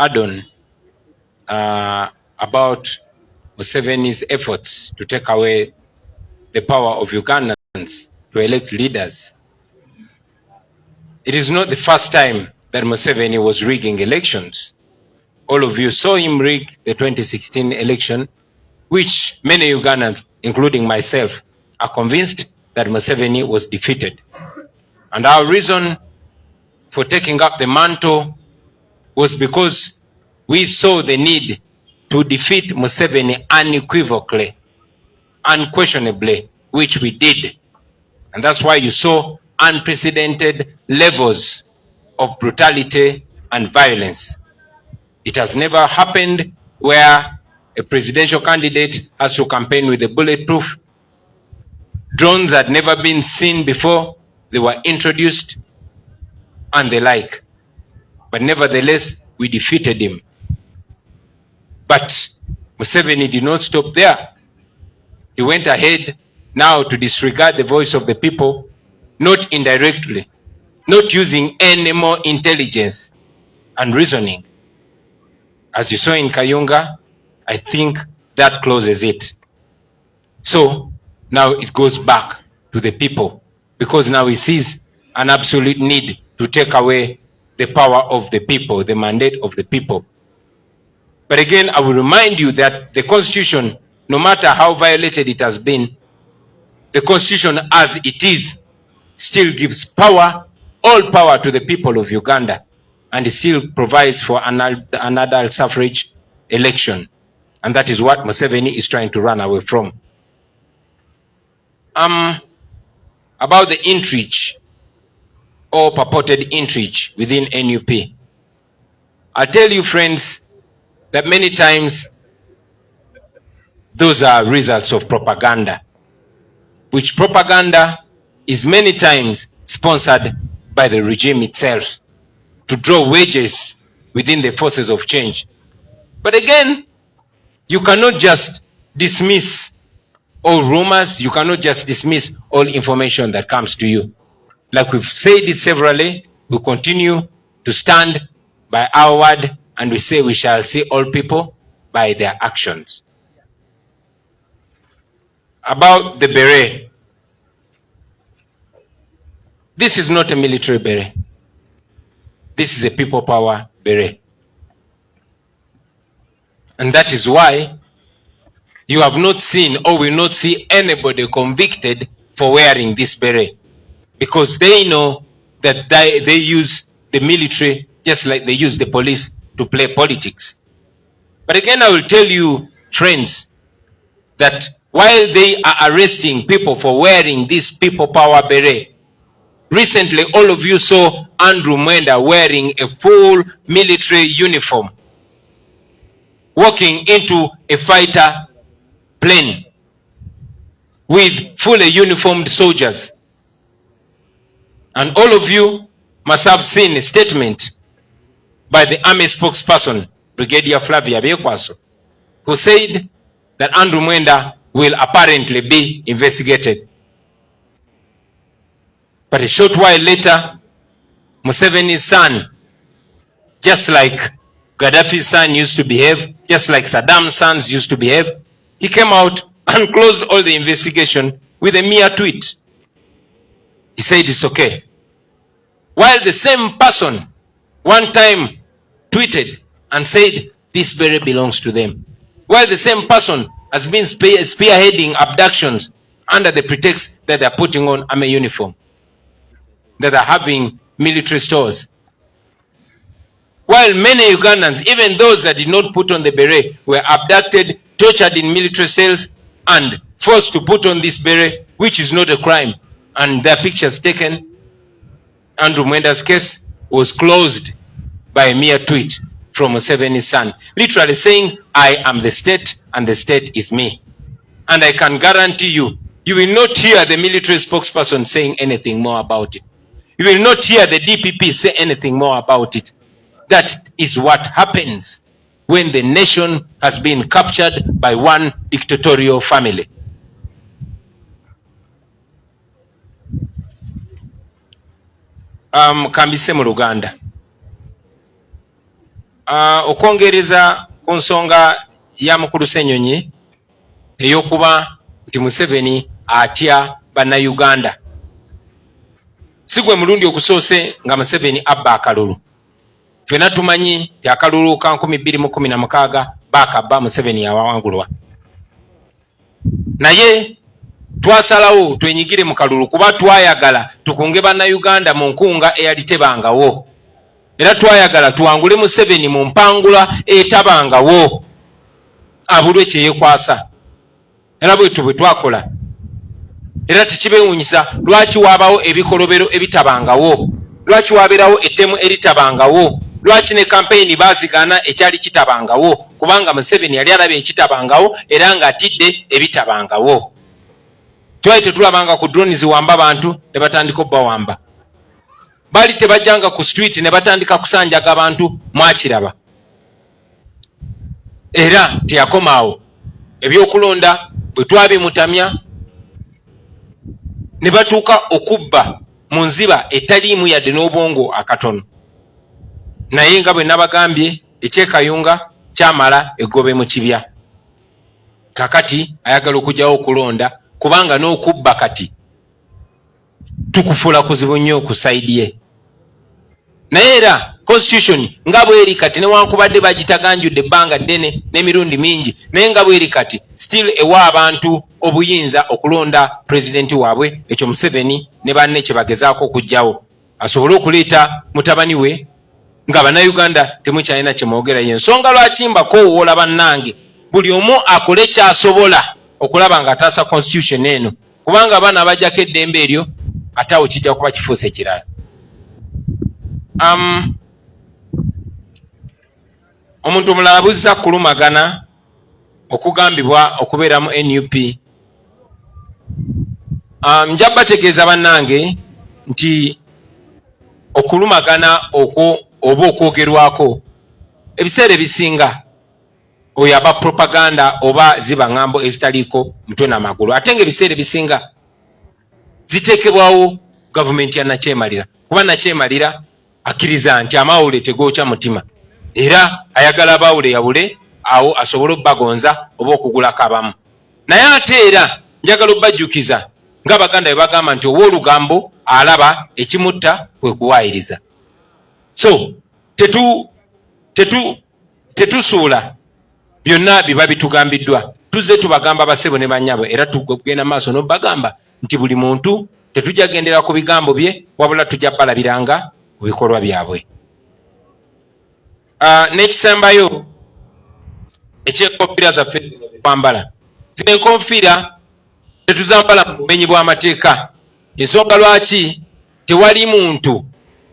add on about Museveni's efforts to take away the power of Ugandans to elect leaders. It is not the first time that Museveni was rigging elections. All of you saw him rig the 2016 election, which many Ugandans, including myself, are convinced that Museveni was defeated. And our reason for taking up the mantle was because we saw the need to defeat Museveni unequivocally, unquestionably, which we did. And that's why you saw unprecedented levels of brutality and violence. It has never happened where a presidential candidate has to campaign with a bulletproof. Drones had never been seen before. They were introduced and the like. But nevertheless, we defeated him. But Museveni did not stop there. He went ahead now to disregard the voice of the people, not indirectly, not using any more intelligence and reasoning. As you saw in Kayunga, I think that closes it. So now it goes back to the people, because now he sees an absolute need to take away the power of the people, the mandate of the people. But again, I will remind you that the Constitution, no matter how violated it has been, the Constitution as it is still gives power, all power to the people of Uganda, and it still provides for an adult suffrage election. And that is what Museveni is trying to run away from. About the intrigue or purported intrigue within NUP. I'll tell you, friends, that many times those are results of propaganda, which propaganda is many times sponsored by the regime itself to draw wedges within the forces of change. But again, you cannot just dismiss all rumors, you cannot just dismiss all information that comes to you. Like we've said it severally, we continue to stand by our word, and we say we shall see all people by their actions. About the beret. This is not a military beret. This is a people power beret. And that is why you have not seen or will not see anybody convicted for wearing this beret. Because they know that they use the military just like they use the police to play politics. But again, I will tell you, friends, that while they are arresting people for wearing this people power beret, recently all of you saw Andrew Mwenda wearing a full military uniform, walking into a fighter plane with fully uniformed soldiers. And all of you must have seen a statement by the army spokesperson, Brigadier Flavia Byekwaso, who said that Andrew Mwenda will apparently be investigated. But a short while later, Museveni's son, just like Gaddafi's son used to behave, just like Saddam's sons used to behave, he came out and closed all the investigation with a mere tweet. He said it's okay. While the same person one time tweeted and said this beret belongs to them. While the same person has been spearheading abductions under the pretext that they are putting on army uniform, that are having military stores. While many Ugandans, even those that did not put on the beret, were abducted, tortured in military cells, and forced to put on this beret, which is not a crime, and their pictures taken. Andrew Mwenda's case was closed by a mere tweet from Museveni's son, literally saying, I am the state and the state is me. And I can guarantee you, you will not hear the military spokesperson saying anything more about it. You will not hear the DPP say anything more about it. That is what happens when the nation has been captured by one dictatorial family. Kambise mu Luganda. okwongereza ku nsonga ya mukulu Ssenyonyi eyokuba nti Museveni atya bannayuganda. Sigwe mulundi okusoose nga Museveni abba akalulu. Ffenna tumanyi ti akalulu ka 2016 baakabba Museveni yawangulwa. Naye twasalawo twenyigire mu kalulu kuba twayagala tukunge bannayuganda mu nkunga eyali tebangawo. Era twayagala tuwangule Museveni mu mpangula etabangawo abulwe kyeyekwasa. Era bwetu bwe twakola. Era tekibewunyisa lwaki wabawo ebikolobero ebitabangawo, lwaki wabeerawo ettemu eritabangawo, lwaki ne kampeyini baazigana ekyali kitabangawo, kubanga Museveni yali alabye ekitabangawo era ng'atidde ebitabangawo. Twali tetulabanga ku drone ziwamba abantu ne batandika obbawamba. Bali tebajjanga ku street ne batandika kusanjaga abantu mwakiraba. Era teyakomaawo. Ebyokulonda bwe twabimutamya ne batuuka okubba mu nziba etaliimu yadde n'obwongo akatono. Naye nga bwe nabagambye ekyekayunga kyamala eggobe mu kibya. Kakati ayagala okugyawo okulonda kubanga n'okubba kati tukufuula kuzibu nnyo ku sayidi ye. Naye era constitution nga bweri kati newankubadde bagitaganjudde ebbanga ddene n'emirundi mingi, naye nga bweri kati still ewa abantu obuyinza okulonda pulezidenti waabwe. Ekyo Museveni ne banne kye bagezaako okugyawo asobole okuleeta mutabani we nga bannayuganda temukyalina kye mwogera. Y'ensonga lwaki mbakoowoola bannange buli omu akole kyasobola okulaba ng'ataasa constitution eno, kubanga abaana abajjako eddembe eryo ate awo kijja kuba kifuuse kirala. Omuntu omulala abuzza kulumagana okugambibwa okubeera mu NUP. Nja bategeeza bannange nti okulumagana okwo oba okwogerwako ebiseera ebisinga oyo aba propaganda oba ziba ngambo ezitaliiko mutwe n'amagulu. Ate nga ebiseera ebisinga ziteekebwawo gavumenti ya nakyemalira, kuba nakyemalira akkiriza nti amawule tegookya mutima era ayagala abawule yabule awo asobole obbagonza oba okugulako abamu. Naye ate era njagala obbajjukiza ng'Abaganda bwe bagamba nti ow'olugambo alaba ekimutta kwe kuwaayiriza. So tetusuula byonna biba bitugambiddwa, tuzze tubagamba basebo ne bannyabo era tugenda maaso n'obbagamba nti buli muntu tetujja gendera ku bigambo bye wabula tujja balabiranga ku bikolwa byabwe. N'ekisembayo ekyenkofiira zaffe kwambala, zino enkofiira tetuzambala mu bumenyi bw'amateeka. Ensonga lwaki tewali muntu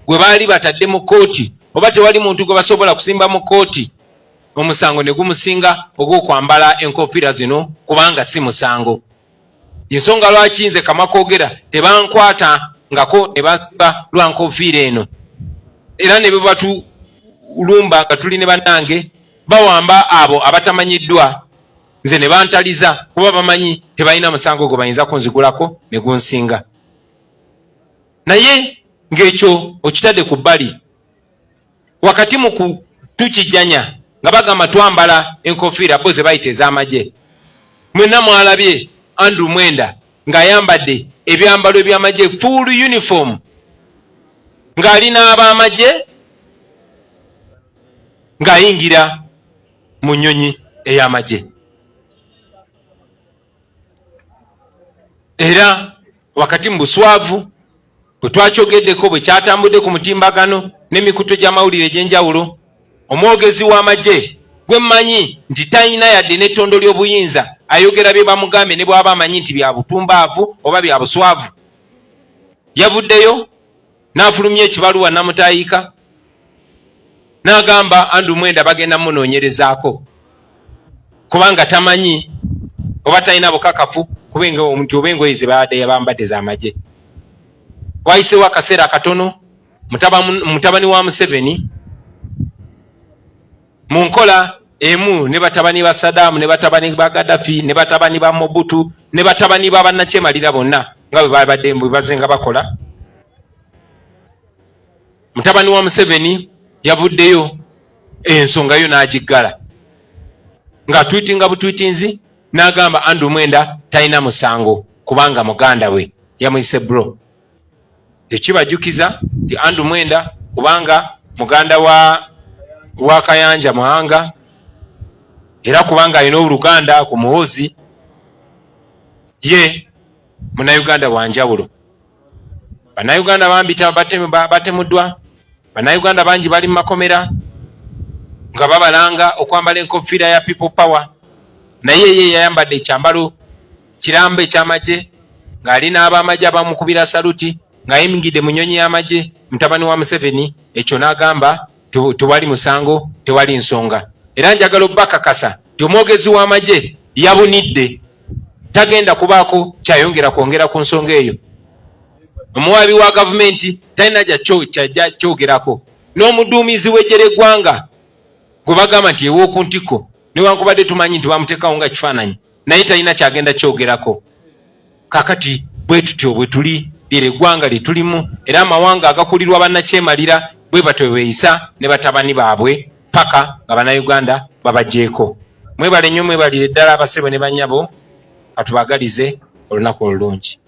gwe baali batadde mu kkooti oba tewali muntu gwe basobola kusimba mu kkooti omusango ne gumusinga ogw'okwambala enkofiira zino kubanga si musango. Ensonga lwaki nze Kamakoogera tebankwata ngako ne bansiba lwa nkofiira eno era ne bebatulumba nga tuli ne bannange bawamba abo abatamanyiddwa, nze ne bantaliza kuba bamanyi tebalina musango gwe bayinza kunzigulako ne gunsinga. Naye ng'ekyo okitadde ku bbali, wakati mu tukijjanya nga bagamba twambala enkofiira bo ze bayita ez'amagye. Mwenna mwalabye Andrew Mwenda ng'ayambadde ebyambalo eby'amagye full uniform ng'ali n'ab'amagye ng'ayingira mu nnyonyi ey'amagye. Era wakati mu buswavu bwe twakyogeddeko bwe kyatambudde ku mutimbagano n'emikutu gy'amawulire egy'enjawulo, omwogezi w'amagye gwe mmanyi nti talina yadde n'ettondo ly'obuyinza ayogera bye bamugambe ne bw'aba amanyi nti bya butumbaavu oba bya buswavu, yavuddeyo n'afulumya ekibaluwa namutayiika n'agamba Andrew Mwenda bagenda munoonyerezaako kubanga tamanyi oba talina bukakafu kubenga omuntu oba engoye ze bambadde z'amagye. Wayiseewo akaseera akatono mutabani wa Museveni mu nkola emu ne batabani ba Saddam ne batabani ba Gaddafi ne batabani ba Mobutu ne batabani ba bannakyemalira bonna nga bwe babadde bazenga bakola, mutabani wa Museveni yavuddeyo ensonga yo n'agiggala nga tweetinga butweetinzi n'agamba Andrew Mwenda talina musango kubanga muganda we yamuyise bro. Tekibajjukiza ti Andrew Mwenda kubanga muganda wa Kayanja Muhanga era kubanga alina oluganda ku Muhoozi ye Munnayuganda wa njawulo. Bannayuganda bambita batemuddwa, Bannayuganda bangi bali mu makomera nga babalanga okwambala enkofiira ya people power, naye ye yayambadde ekyambalo kirambo ekyamagye ng'ali n'abamagye abamukubira saluti ng'ayimiridde mu nnyonyi y'amagye mutabani wa Museveni. Ekyo n'agamba tewali musango, tewali nsonga. Era njagala obbakakasa ti omwogezi w'amagye yabunidde, tagenda kubaako kyayongera kwongera ku nsonga eyo. Omuwaabi wa gavumenti talina kyajja kyogerako. N'omuduumizi w'eggye ly'eggwanga gwe bagamba nti ew'oku ntiko newankubadde tumanyi nti bamuteekawo nga kifaananyi, naye talina kyagenda kyogerako. Kakati bwe tutyo bwe tuli, lyeryo eggwanga lye tulimu, era amawanga agakulirwa bannakyemalira bwe batyo beeyisa ne batabani baabwe paka nga Bannayuganda babagyeeko. Mwebale nnyo, mwebalire ddala abasebo ne bannyabo, katubagalize olunaku olulungi.